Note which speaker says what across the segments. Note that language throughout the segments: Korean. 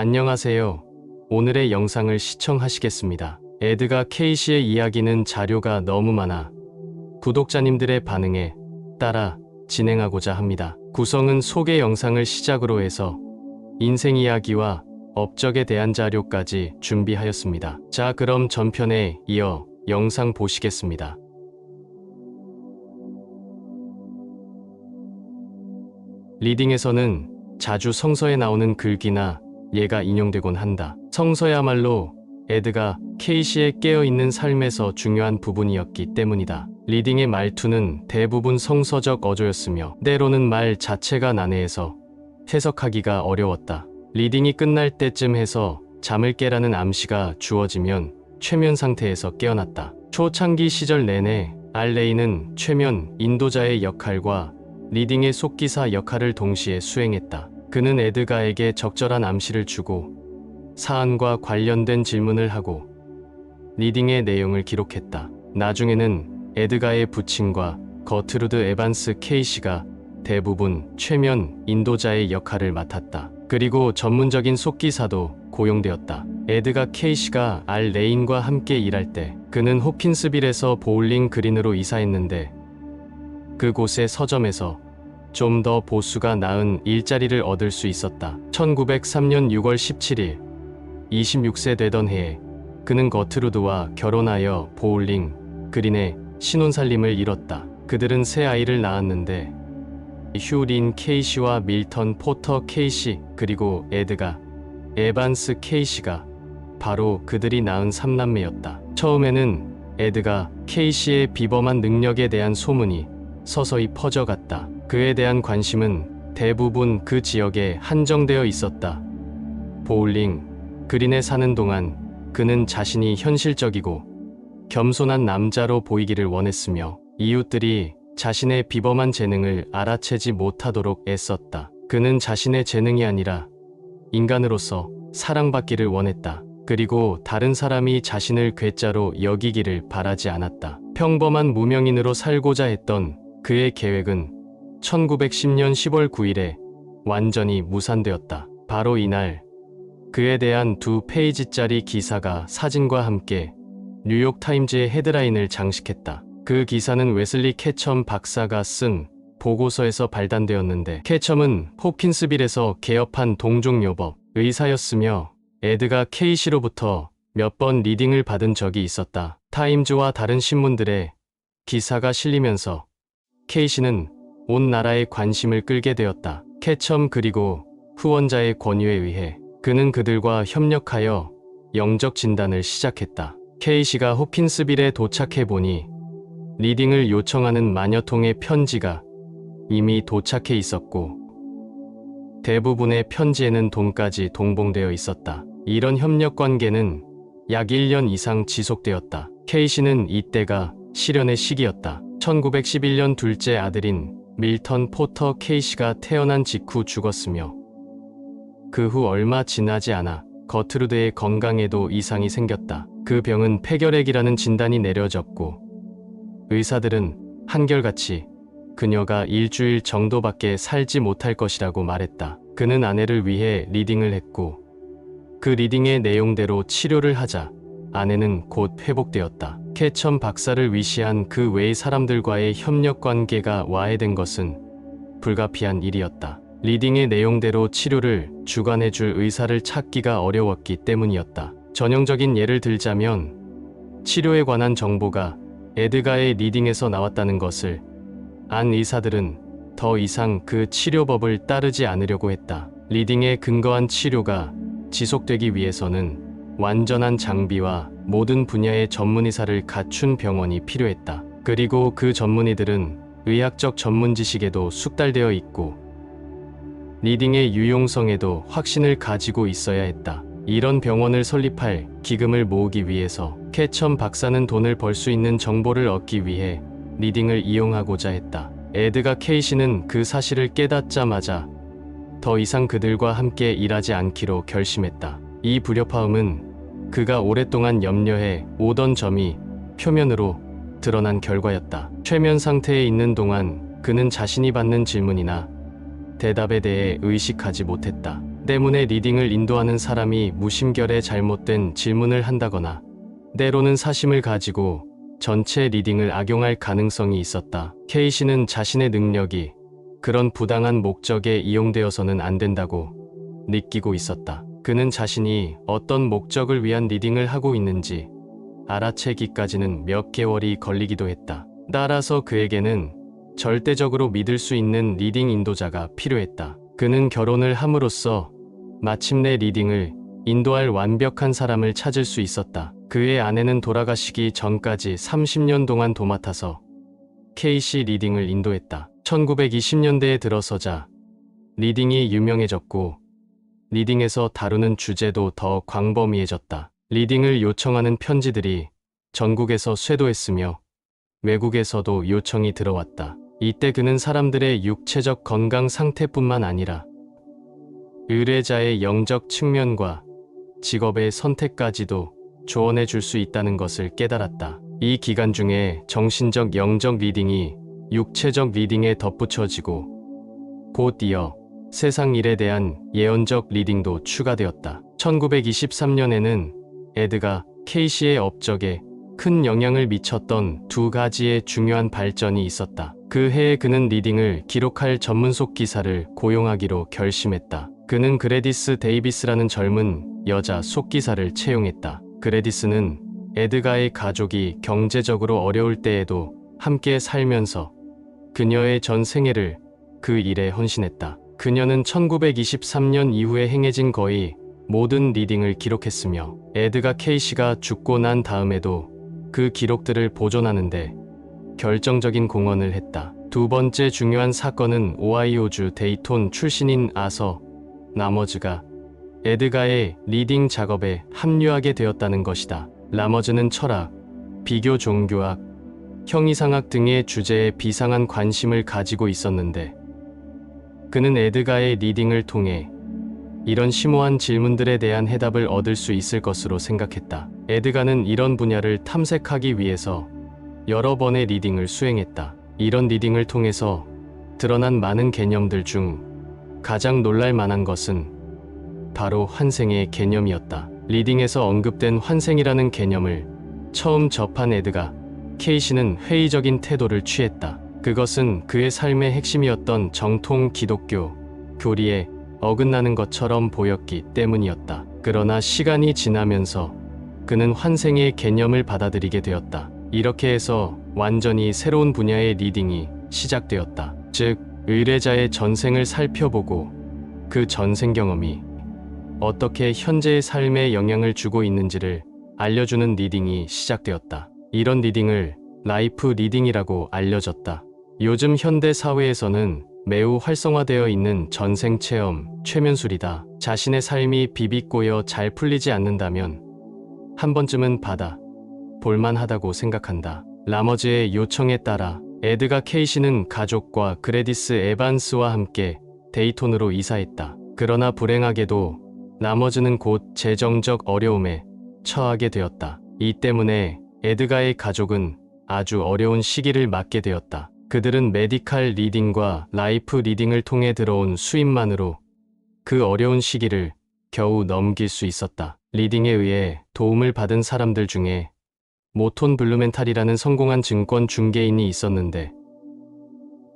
Speaker 1: 안녕하세요. 오늘의 영상을 시청하시겠습니다. 에드가 케이시의 이야기는 자료가 너무 많아 구독자님들의 반응에 따라 진행하고자 합니다. 구성은 소개 영상을 시작으로 해서 인생 이야기와 업적에 대한 자료까지 준비하였습니다. 자, 그럼 전편에 이어 영상 보시겠습니다. 리딩에서는 자주 성서에 나오는 글귀나 예가 인용되곤 한다. 성서야말로 에드가 케이시의 깨어있는 삶에서 중요한 부분이었기 때문이다. 리딩의 말투는 대부분 성서적 어조였으며 때로는 말 자체가 난해해서 해석하기가 어려웠다. 리딩이 끝날 때쯤 해서 잠을 깨라는 암시가 주어지면 최면 상태에서 깨어났다. 초창기 시절 내내 알레이는 최면 인도자의 역할과 리딩의 속기사 역할을 동시에 수행했다. 그는 에드가에게 적절한 암시를 주고 사안과 관련된 질문을 하고 리딩의 내용을 기록했다. 나중에는 에드가의 부친과 거트루드 에반스 케이시가 대부분 최면 인도자의 역할을 맡았다. 그리고 전문적인 속기사도 고용되었다. 에드가 케이시가 알 레인과 함께 일할 때 그는 호킨스빌에서 보울링 그린으로 이사했는데 그곳의 서점에서 좀 더 보수가 나은 일자리를 얻을 수 있었다. 1903년 6월 17일 26세 되던 해에 그는 거트루드와 결혼하여 보울링 그린의 신혼살림을 이뤘다. 그들은 새 아이를 낳았는데 휴린 케이시와 밀턴 포터 케이시 그리고 에드가 에반스 케이시가 바로 그들이 낳은 3남매였다. 처음에는 에드가 케이시의 비범한 능력에 대한 소문이 서서히 퍼져갔다. 그에 대한 관심은 대부분 그 지역에 한정되어 있었다. 보울링 그린에 사는 동안 그는 자신이 현실적이고 겸손한 남자로 보이기를 원했으며 이웃들이 자신의 비범한 재능을 알아채지 못하도록 애썼다. 그는 자신의 재능이 아니라 인간으로서 사랑받기를 원했다. 그리고 다른 사람이 자신을 괴짜로 여기기를 바라지 않았다. 평범한 무명인으로 살고자 했던 그의 계획은 1910년 10월 9일에 완전히 무산되었다. 바로 이날 그에 대한 2페이지짜리 기사가 사진과 함께 뉴욕타임즈의 헤드라인을 장식했다. 그 기사는 웨슬리 캐첨 박사가 쓴 보고서에서 발단되었는데 캐첨은 호킨스빌에서 개업한 동종요법 의사였으며 에드가 케이시로부터 몇 번 리딩을 받은 적이 있었다. 타임즈와 다른 신문들의 기사가 실리면서 케이시는 온 나라의 관심을 끌게 되었다. 캐첨 그리고 후원자의 권유에 의해 그는 그들과 협력하여 영적 진단을 시작했다. 케이시가 호킨스빌에 도착해보니 리딩을 요청하는 마녀 통의 편지가 이미 도착해 있었고 대부분의 편지에는 돈까지 동봉되어 있었다. 이런 협력 관계는 약 1년 이상 지속되었다. 케이시는 이때가 실연의 시기였다. 1911년 둘째 아들인 밀턴 포터 케이시가 태어난 직후 죽었으며 그 후 얼마 지나지 않아 거트루드의 건강에도 이상이 생겼다. 그 병은 폐결핵이라는 진단이 내려졌고 의사들은 한결같이 그녀가 일주일 정도밖에 살지 못할 것이라고 말했다. 그는 아내를 위해 리딩을 했고 그 리딩의 내용대로 치료를 하자 아내는 곧 회복되었다. 캐첨 박사를 위시한 그 외의 사람들과의 협력 관계가 와해된 것은 불가피한 일이었다. 리딩의 내용대로 치료를 주관해줄 의사를 찾기가 어려웠기 때문이었다. 전형적인 예를 들자면 치료에 관한 정보가 에드가의 리딩에서 나왔다는 것을 안 의사들은 더 이상 그 치료법을 따르지 않으려고 했다. 리딩에 근거한 치료가 지속되기 위해서는 완전한 장비와 모든 분야의 전문의사를 갖춘 병원이 필요했다. 그리고 그 전문의들은 의학적 전문 지식에도 숙달되어 있고 리딩의 유용성에도 확신을 가지고 있어야 했다. 이런 병원을 설립할 기금을 모으기 위해서 캐첨 박사는 돈을 벌 수 있는 정보를 얻기 위해 리딩을 이용하고자 했다. 에드가 케이시는 그 사실을 깨닫자마자 더 이상 그들과 함께 일하지 않기로 결심했다. 이 불협화음은 그가 오랫동안 염려해 오던 점이 표면으로 드러난 결과였다. 최면 상태에 있는 동안 그는 자신이 받는 질문이나 대답에 대해 의식하지 못했다. 때문에 리딩을 인도하는 사람이 무심결에 잘못된 질문을 한다거나 때로는 사심을 가지고 전체 리딩을 악용할 가능성이 있었다. K씨는 자신의 능력이 그런 부당한 목적에 이용되어서는 안 된다고 느끼고 있었다. 그는 자신이 어떤 목적을 위한 리딩을 하고 있는지 알아채기까지는 몇 개월이 걸리기도 했다. 따라서 그에게는 절대적으로 믿을 수 있는 리딩 인도자가 필요했다. 그는 결혼을 함으로써 마침내 리딩을 인도할 완벽한 사람을 찾을 수 있었다. 그의 아내는 돌아가시기 전까지 30년 동안 도맡아서 K씨 리딩을 인도했다. 1920년대에 들어서자 리딩이 유명해졌고 리딩에서 다루는 주제도 더 광범위해졌다. 리딩을 요청하는 편지들이 전국에서 쇄도했으며 외국에서도 요청이 들어왔다. 이때 그는 사람들의 육체적 건강 상태뿐만 아니라 의뢰자의 영적 측면과 직업의 선택까지도 조언해 줄 수 있다는 것을 깨달았다. 이 기간 중에 정신적 영적 리딩이 육체적 리딩에 덧붙여지고 곧 이어 세상 일에 대한 예언적 리딩도 추가되었다. 1923년에는 에드가 케이시의 업적에 큰 영향을 미쳤던 두 가지의 중요한 발전이 있었다. 그 해에 그는 리딩을 기록할 전문속 기사를 고용하기로 결심했다. 그는 그레디스 데이비스라는 젊은 여자 속기사를 채용했다. 그레디스는 에드가의 가족이 경제적으로 어려울 때에도 함께 살면서 그녀의 전 생애를 그 일에 헌신했다. 그녀는 1923년 이후에 행해진 거의 모든 리딩을 기록했으며 에드가 케이시가 죽고 난 다음에도 그 기록들을 보존하는데 결정적인 공헌을 했다. 두 번째 중요한 사건은 오하이오주 데이톤 출신인 아서 라머즈가 에드가의 리딩 작업에 합류하게 되었다는 것이다. 라머즈는 철학, 비교 종교학, 형이상학 등의 주제에 비상한 관심을 가지고 있었는데 그는 에드가의 리딩을 통해 이런 심오한 질문들에 대한 해답을 얻을 수 있을 것으로 생각했다. 에드가는 이런 분야를 탐색하기 위해서 여러 번의 리딩을 수행했다. 이런 리딩을 통해서 드러난 많은 개념들 중 가장 놀랄 만한 것은 바로 환생의 개념이었다. 리딩에서 언급된 환생이라는 개념을 처음 접한 에드가 케이시는 회의적인 태도를 취했다. 그것은 그의 삶의 핵심이었던 정통 기독교 교리에 어긋나는 것처럼 보였기 때문이었다. 그러나 시간이 지나면서 그는 환생의 개념을 받아들이게 되었다. 이렇게 해서 완전히 새로운 분야의 리딩이 시작되었다. 즉, 의뢰자의 전생을 살펴보고 그 전생 경험이 어떻게 현재의 삶에 영향을 주고 있는지를 알려주는 리딩이 시작되었다. 이런 리딩을 라이프 리딩이라고 알려졌다. 요즘 현대 사회에서는 매우 활성화되어 있는 전생 체험, 최면술이다. 자신의 삶이 비비꼬여 잘 풀리지 않는다면 한 번쯤은 받아 볼만하다고 생각한다. 라머즈의 요청에 따라 에드가 케이시는 가족과 그레디스 에반스와 함께 데이톤으로 이사했다. 그러나 불행하게도 라머즈는 곧 재정적 어려움에 처하게 되었다. 이 때문에 에드가의 가족은 아주 어려운 시기를 맞게 되었다. 그들은 메디칼 리딩과 라이프 리딩을 통해 들어온 수입만으로 그 어려운 시기를 겨우 넘길 수 있었다. 리딩에 의해 도움을 받은 사람들 중에 모톤 블루멘탈이라는 성공한 증권 중개인이 있었는데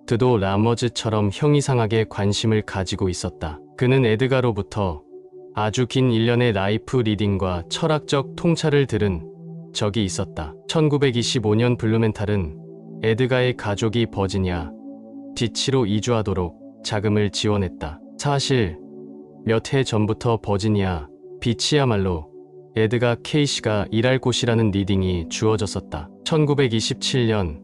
Speaker 1: 그도 라머즈처럼 형이상학에 관심을 가지고 있었다. 그는 에드가로부터 아주 긴 일련의 라이프 리딩과 철학적 통찰을 들은 적이 있었다. 1925년 블루멘탈은 에드가의 가족이 버지니아 디치로 이주하도록 자금을 지원했다. 사실 몇 해 전부터 버지니아 비치야말로 에드가 케이시가 일할 곳이라는 리딩이 주어졌었다. 1927년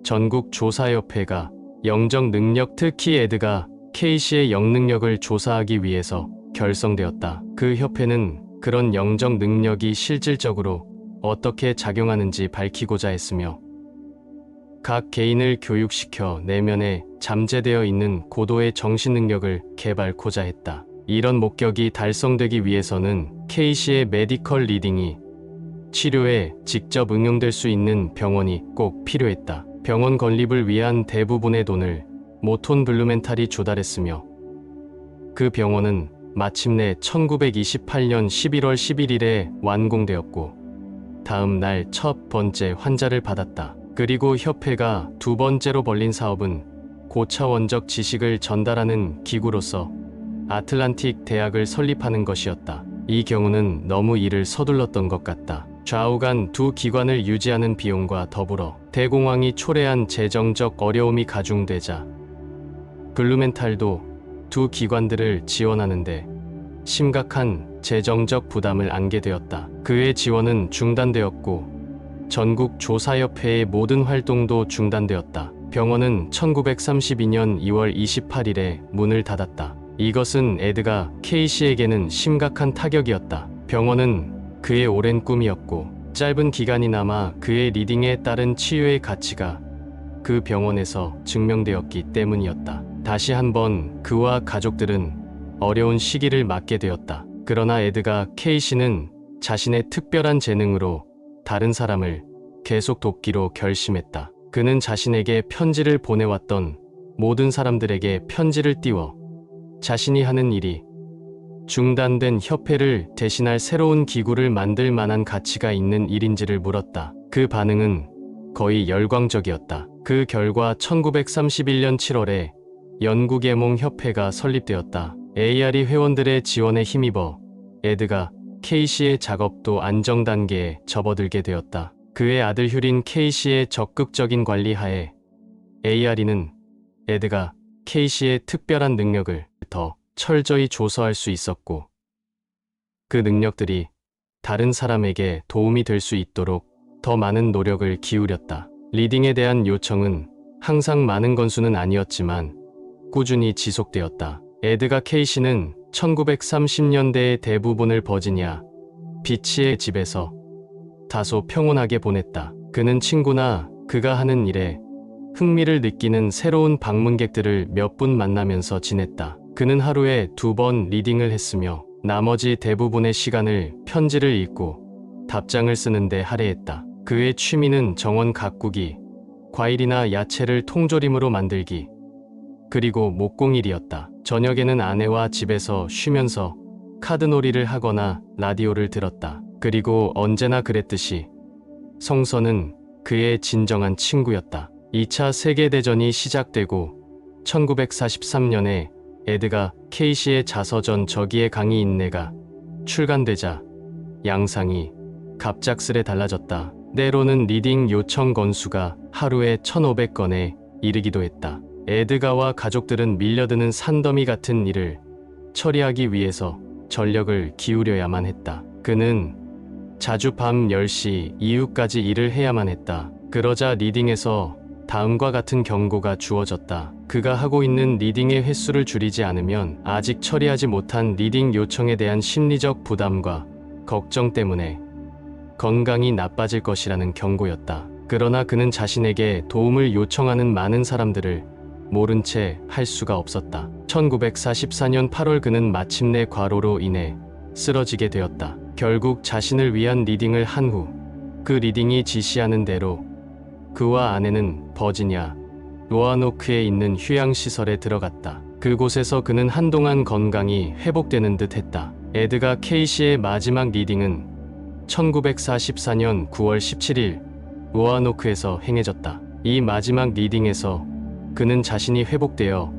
Speaker 1: 전국 조사협회가 영적 능력, 특히 에드가 케이시의 영능력을 조사하기 위해서 결성되었다. 그 협회는 그런 영적 능력이 실질적으로 어떻게 작용하는지 밝히고자 했으며 각 개인을 교육시켜 내면에 잠재되어 있는 고도의 정신능력을 개발코자 했다. 이런 목적이 달성되기 위해서는 케이시의 메디컬 리딩이 치료에 직접 응용될 수 있는 병원이 꼭 필요했다. 병원 건립을 위한 대부분의 돈을 모톤 블루멘탈이 조달했으며 그 병원은 마침내 1928년 11월 11일에 완공되었고 다음 날 첫 번째 환자를 받았다. 그리고 협회가 두 번째로 벌린 사업은 고차원적 지식을 전달하는 기구로서 아틀란틱 대학을 설립하는 것이었다. 이 경우는 너무 일을 서둘렀던 것 같다. 좌우간 두 기관을 유지하는 비용과 더불어 대공황이 초래한 재정적 어려움이 가중되자 블루멘탈도 두 기관들을 지원하는데 심각한 재정적 부담을 안게 되었다. 그의 지원은 중단되었고 전국 조사협회의 모든 활동도 중단되었다. 병원은 1932년 2월 28일에 문을 닫았다. 이것은 에드가 케이시에게는 심각한 타격이었다. 병원은 그의 오랜 꿈이었고 짧은 기간이나마 그의 리딩에 따른 치유의 가치가 그 병원에서 증명되었기 때문이었다. 다시 한번 그와 가족들은 어려운 시기를 맞게 되었다. 그러나 에드가 케이시는 자신의 특별한 재능으로 다른 사람을 계속 돕기로 결심했다. 그는 자신에게 편지를 보내왔던 모든 사람들에게 편지를 띄워 자신이 하는 일이 중단된 협회를 대신할 새로운 기구를 만들 만한 가치가 있는 일인지를 물었다. 그 반응은 거의 열광적이었다. 그 결과 1931년 7월에 연구계몽협회가 설립되었다. ARE 회원들의 지원에 힘입어 에드가 케이시의 작업도 안정 단계에 접어들게 되었다. 그의 아들 휴린 케이시의 적극적인 관리 하에 ARE는 에드가 케이시의 특별한 능력을 더 철저히 조사할 수 있었고 그 능력들이 다른 사람에게 도움이 될 수 있도록 더 많은 노력을 기울였다. 리딩에 대한 요청은 항상 많은 건수는 아니었지만 꾸준히 지속되었다. 에드가 케이시는 1930년대의 대부분을 버지니아 비치의 집에서 다소 평온하게 보냈다. 그는 친구나 그가 하는 일에 흥미를 느끼는 새로운 방문객들을 몇 분 만나면서 지냈다. 그는 하루에 2번 리딩을 했으며 나머지 대부분의 시간을 편지를 읽고 답장을 쓰는데 할애했다. 그의 취미는 정원 가꾸기, 과일이나 야채를 통조림으로 만들기, 그리고 목공일이었다. 저녁에는 아내와 집에서 쉬면서 카드놀이를 하거나 라디오를 들었다. 그리고 언제나 그랬듯이 성서는 그의 진정한 친구였다. 2차 세계대전이 시작되고 1943년에 에드가 케이시의 자서전 저기의 강이 인내가 출간되자 양상이 갑작스레 달라졌다. 때로는 리딩 요청 건수가 하루에 1,500건에 이르기도 했다. 에드가와 가족들은 밀려드는 산더미 같은 일을 처리하기 위해서 전력을 기울여야만 했다. 그는 자주 밤 10시 이후까지 일을 해야만 했다. 그러자 리딩에서 다음과 같은 경고가 주어졌다. 그가 하고 있는 리딩의 횟수를 줄이지 않으면 아직 처리하지 못한 리딩 요청에 대한 심리적 부담과 걱정 때문에 건강이 나빠질 것이라는 경고였다. 그러나 그는 자신에게 도움을 요청하는 많은 사람들을 모른 채 할 수가 없었다. 1944년 8월 그는 마침내 과로로 인해 쓰러지게 되었다. 결국 자신을 위한 리딩을 한 후 그 리딩이 지시하는 대로 그와 아내는 버지니아 로아노크에 있는 휴양시설에 들어갔다. 그곳에서 그는 한동안 건강이 회복되는 듯 했다. 에드가 케이시의 마지막 리딩은 1944년 9월 17일 로아노크에서 행해졌다. 이 마지막 리딩에서 그는 자신이 회복되어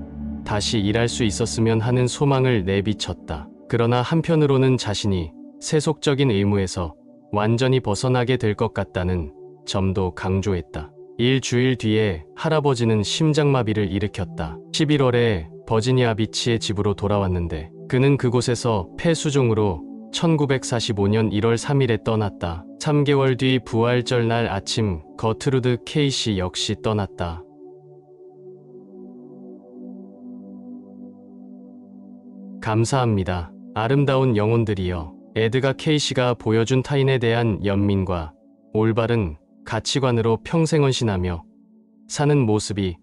Speaker 1: 다시 일할 수 있었으면 하는 소망을 내비쳤다. 그러나 한편으로는 자신이 세속적인 의무에서 완전히 벗어나게 될 것 같다는 점도 강조했다. 일주일 뒤에 할아버지는 심장마비를 일으켰다. 11월에 버지니아 비치의 집으로 돌아왔는데 그는 그곳에서 폐수종으로 1945년 1월 3일에 떠났다. 3개월 뒤 부활절 날 아침 거트루드 케이시 역시 떠났다. 감사합니다. 아름다운 영혼들이여. 에드가 케이시가 보여준 타인에 대한 연민과 올바른 가치관으로 평생 헌신하며 사는 모습이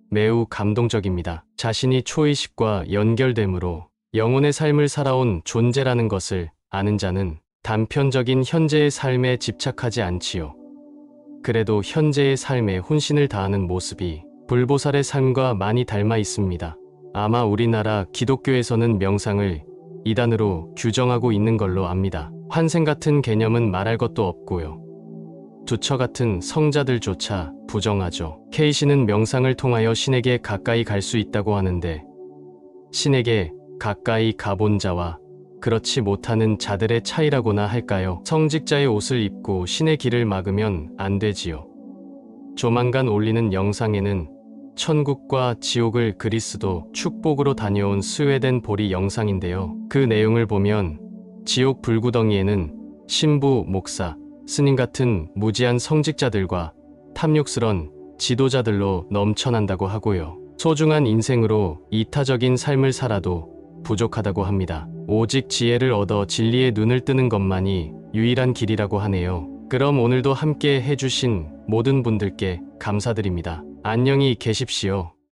Speaker 1: 매우 감동적입니다. 자신이 초의식과 연결됨으로 영혼의 삶을 살아온 존재라는 것을 아는 자는 단편적인 현재의 삶에 집착하지 않지요. 그래도 현재의 삶에 혼신을 다하는 모습이 불보살의 삶과 많이 닮아 있습니다. 아마 우리나라 기독교에서는 명상을 이단으로 규정하고 있는 걸로 압니다. 환생 같은 개념은 말할 것도 없고요. 두처 같은 성자들조차 부정하죠. K씨는 명상을 통하여 신에게 가까이 갈 수 있다고 하는데 신에게 가까이 가본 자와 그렇지 못하는 자들의 차이라고나 할까요? 성직자의 옷을 입고 신의 길을 막으면 안 되지요. 조만간 올리는 영상에는 천국과 지옥을 그리스도 축복으로 다녀온 스웨덴 보리 영상인데요. 그 내용을 보면 지옥 불구덩이에는 신부, 목사, 스님 같은 무지한 성직자들과 탐욕스런 지도자들로 넘쳐난다고 하고요. 소중한 인생으로 이타적인 삶을 살아도 부족하다고 합니다. 오직 지혜를 얻어 진리의 눈을 뜨는 것만이 유일한 길이라고 하네요. 그럼 오늘도 함께 해주신 모든 분들께 감사드립니다. 안녕히 계십시오.